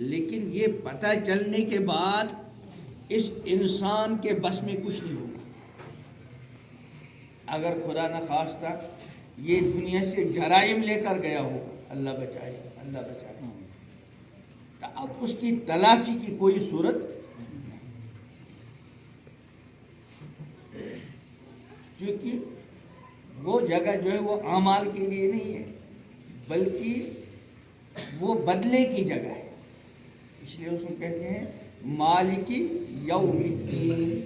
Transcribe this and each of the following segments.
لیکن یہ پتہ چلنے کے بعد اس انسان کے بس میں کچھ نہیں ہوگا. اگر خدا نخواستہ یہ دنیا سے جرائم لے کر گیا ہو، اللہ بچائے، اللہ بچائے، تو اب اس کی تلافی کی کوئی صورت نہیں، کیونکہ وہ جگہ جو ہے وہ اعمال کے لیے نہیں ہے، بلکہ وہ بدلے کی جگہ ہے. اس لیے اس کو کہتے ہیں مالکی یوم الدین،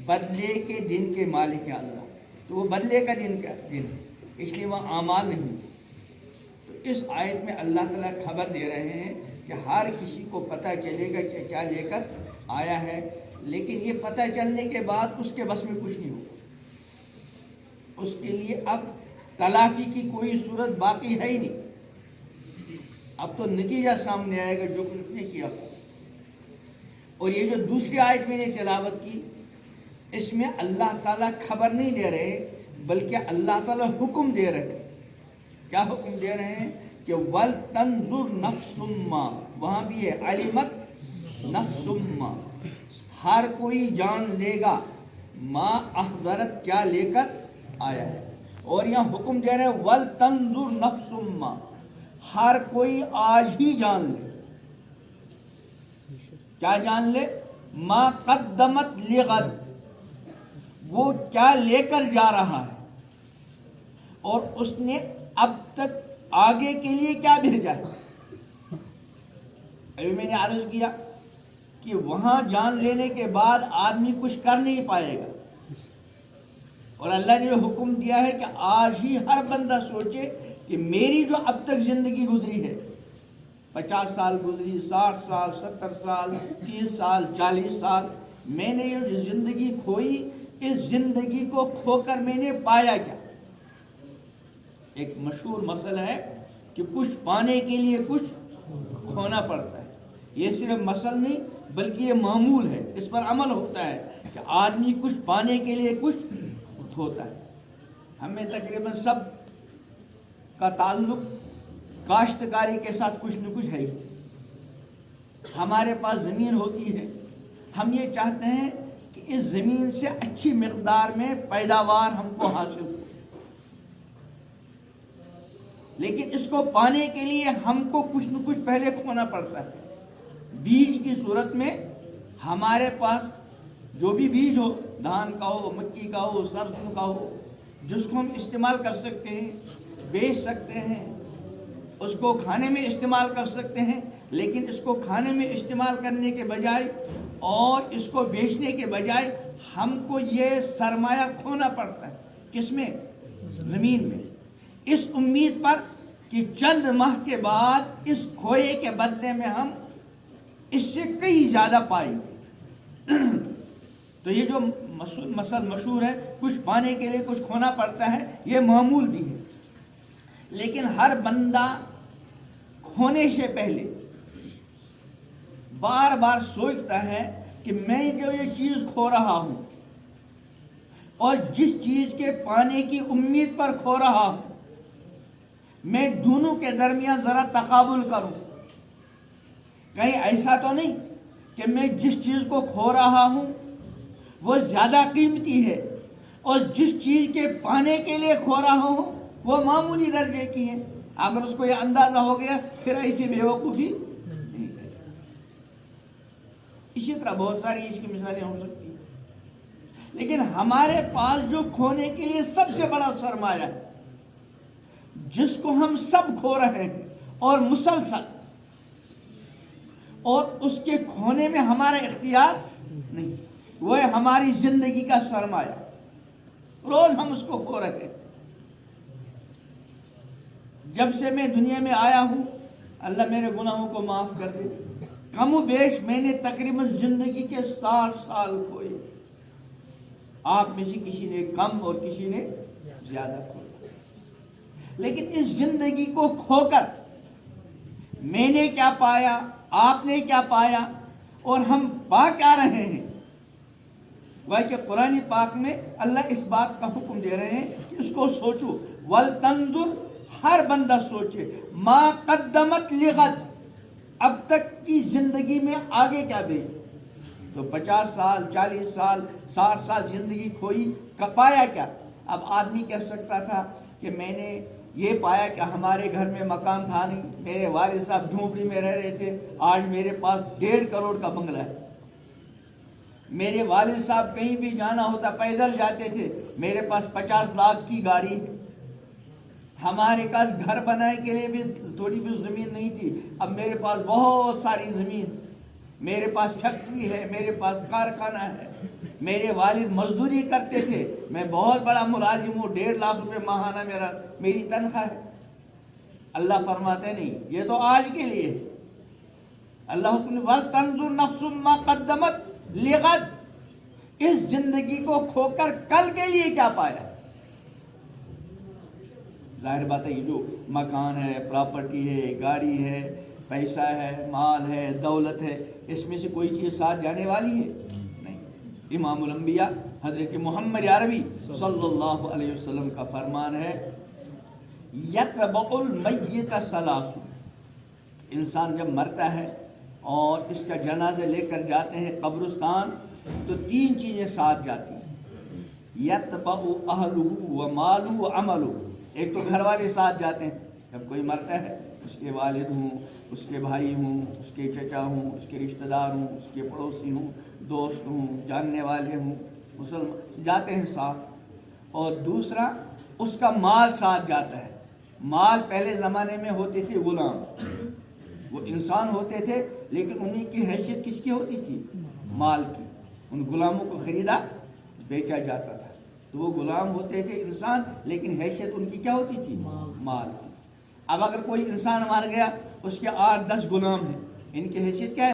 بدلے کے دن کے مالک ہے اللہ. تو وہ بدلے کا دن کا دن ہے، اس لیے وہ اعمال نہیں. تو اس آیت میں اللہ تعالیٰ خبر دے رہے ہیں کہ ہر کسی کو پتہ چلے گا کہ کیا لے کر آیا ہے، لیکن یہ پتہ چلنے کے بعد اس کے بس میں کچھ نہیں ہوگا. اس کے لیے اب تلافی کی کوئی صورت باقی ہے ہی نہیں. اب تو نتیجہ سامنے آئے گا جو کچھ اس نے کیا. اور یہ جو دوسری آیت میں نے تلاوت کی، اس میں اللہ تعالیٰ خبر نہیں دے رہے بلکہ اللہ تعالیٰ حکم دے رہے ہیں. کیا حکم دے رہے ہیں؟ کہ وَلْتَنْظُرْ نَفْسٌ مَّا، وہاں بھی ہے عَلِمَتْ نَفْسٌ مَّا، ہر کوئی جان لے گا ما احضرت، کیا لے کر آیا ہے. اور یہاں حکم دے رہے ہیں وَلْتَنْظُرْ نَفْسٌ مَّا، ہر کوئی آج ہی جان لے. کیا جان لے؟ ما قدمت لغد، وہ کیا لے کر جا رہا ہے اور اس نے اب تک آگے کے لیے کیا بھیجا ہے. ابھی میں نے عرض کیا کہ وہاں جان لینے کے بعد آدمی کچھ کر نہیں پائے گا، اور اللہ نے حکم دیا ہے کہ آج ہی ہر بندہ سوچے کہ میری جو اب تک زندگی گزری ہے، 50 سال گزری، 60 سال، 70 سال، 30 سال، 40 سال، میں نے یہ جو زندگی کھوئی، اس زندگی کو کھو کر میں نے پایا کیا. ایک مشہور مسئلہ ہے کہ کچھ پانے کے لیے کچھ کھونا پڑتا ہے. یہ صرف مسئلہ نہیں بلکہ یہ معمول ہے، اس پر عمل ہوتا ہے کہ آدمی کچھ پانے کے لیے کچھ کھوتا ہے. ہمیں تقریباً سب کا تعلق کاشتکاری کے ساتھ کچھ نہ کچھ ہے ہی. ہمارے پاس زمین ہوتی ہے، ہم یہ چاہتے ہیں کہ اس زمین سے اچھی مقدار میں پیداوار ہم کو حاصل ہو، لیکن اس کو پانے کے لیے ہم کو کچھ نہ کچھ پہلے کھونا پڑتا ہے. بیج کی صورت میں ہمارے پاس جو بھی بیج ہو، دھان کا ہو، مکئی کا ہو، سرسوں کا ہو، جس کو ہم استعمال کر سکتے ہیں، بیچ سکتے ہیں، اس کو کھانے میں استعمال کر سکتے ہیں، لیکن اس کو کھانے میں استعمال کرنے کے بجائے اور اس کو بیچنے کے بجائے ہم کو یہ سرمایہ کھونا پڑتا ہے. کس میں؟ زمین میں. اس امید پر کہ چند ماہ کے بعد اس کھوئے کے بدلے میں ہم اس سے کئی زیادہ پائیں. تو یہ جو مسئلہ مشہور ہے، کچھ پانے کے لیے کچھ کھونا پڑتا ہے، یہ معمول بھی ہے. لیکن ہر بندہ کھونے سے پہلے بار بار سوچتا ہے کہ میں جو یہ چیز کھو رہا ہوں اور جس چیز کے پانے کی امید پر کھو رہا ہوں، میں دونوں کے درمیان ذرا تقابل کروں. کہیں ایسا تو نہیں کہ میں جس چیز کو کھو رہا ہوں وہ زیادہ قیمتی ہے اور جس چیز کے پانے کے لیے کھو رہا ہوں وہ معمولی درجے کی ہے. اگر اس کو یہ اندازہ ہو گیا پھر ایسی بیوقوفی نہیں کرے. اسی طرح بہت ساری اس کی مثالیں ہو سکتی ہیں. لیکن ہمارے پاس جو کھونے کے لیے سب سے بڑا سرمایہ ہے، جس کو ہم سب کھو رہے ہیں اور مسلسل، اور اس کے کھونے میں ہمارا اختیار نہیں، وہ ہے ہماری زندگی کا سرمایہ. روز ہم اس کو کھو رہے ہیں. جب سے میں دنیا میں آیا ہوں، اللہ میرے گناہوں کو معاف کر دے، کم و بیش میں نے تقریباً زندگی کے 60 سال کھوئے. آپ میں سے کسی نے کم اور کسی نے زیادہ کھوئے. لیکن اس زندگی کو کھو کر میں نے کیا پایا، آپ نے کیا پایا، اور ہم پا کیا رہے ہیں؟ کہ قرآن پاک میں اللہ اس بات کا حکم دے رہے ہیں کہ اس کو سوچو. وَلْتَنْظُرْ، ہر بندہ سوچے، ما قدمت لغد، اب تک کی زندگی میں آگے کیا دے؟ تو 50 سال 40 سال 60 سال زندگی کھوئی، پایا کیا؟ اب آدمی کہہ سکتا تھا کہ میں نے یہ پایا کہ ہمارے گھر میں مکان تھا نہیں، میرے والد صاحب جھونپڑی میں رہ رہے تھے، آج میرے پاس 1.5 کروڑ کا بنگلہ ہے۔ میرے والد صاحب کہیں بھی جانا ہوتا پیدل جاتے تھے، میرے پاس 50 لاکھ کی گاڑی ہے۔ ہمارے پاس گھر بنانے کے لیے بھی تھوڑی بھی زمین نہیں تھی، اب میرے پاس بہت ساری زمین، میرے پاس فیکٹری ہے، میرے پاس کارخانہ ہے، میرے والد مزدوری کرتے تھے، میں بہت بڑا ملازم ہوں، 1.5 لاکھ روپے ماہانہ میری تنخواہ ہے۔ اللہ فرماتے نہیں، یہ تو آج کے لیے۔ اللہ حکم وَلْتَنْظُرْ نَفْسٌ مَا قَدَّمَتْ لِغَدٍ، اس زندگی کو کھو کر کل کے لیے کیا پایا؟ ظاہر بات ہے، یہ جو مکان ہے، پراپرٹی ہے، گاڑی ہے، پیسہ ہے، مال ہے، دولت ہے، اس میں سے کوئی چیز ساتھ جانے والی ہے؟ نہیں۔ امام الانبیاء حضرت محمد عربی صلی اللہ علیہ وسلم کا فرمان ہے، یتبع المیت ثلاث، انسان جب مرتا ہے اور اس کا جنازہ لے کر جاتے ہیں قبرستان تو 3 چیزیں ساتھ جاتی ہیں، یتبع اہلہ و مالہ و عملہ۔ ایک تو گھر والے ساتھ جاتے ہیں، جب کوئی مرتا ہے اس کے والد ہوں، اس کے بھائی ہوں، اس کے چچا ہوں، اس کے رشتہ دار ہوں، اس کے پڑوسی ہوں، دوست ہوں، جاننے والے ہوں، مسلمان جاتے ہیں ساتھ۔ اور دوسرا اس کا مال ساتھ جاتا ہے۔ مال پہلے زمانے میں ہوتے تھے غلام، وہ انسان ہوتے تھے لیکن انہی کی حیثیت کس کی ہوتی تھی؟ مال کی۔ ان غلاموں کو خریدا بیچا جاتا تھا، تو وہ غلام ہوتے تھے انسان، لیکن حیثیت ان کی کیا ہوتی تھی؟ مال کی۔ اب اگر کوئی انسان مار گیا، اس کے 8-10 غلام ہیں، ان کی حیثیت کیا ہے؟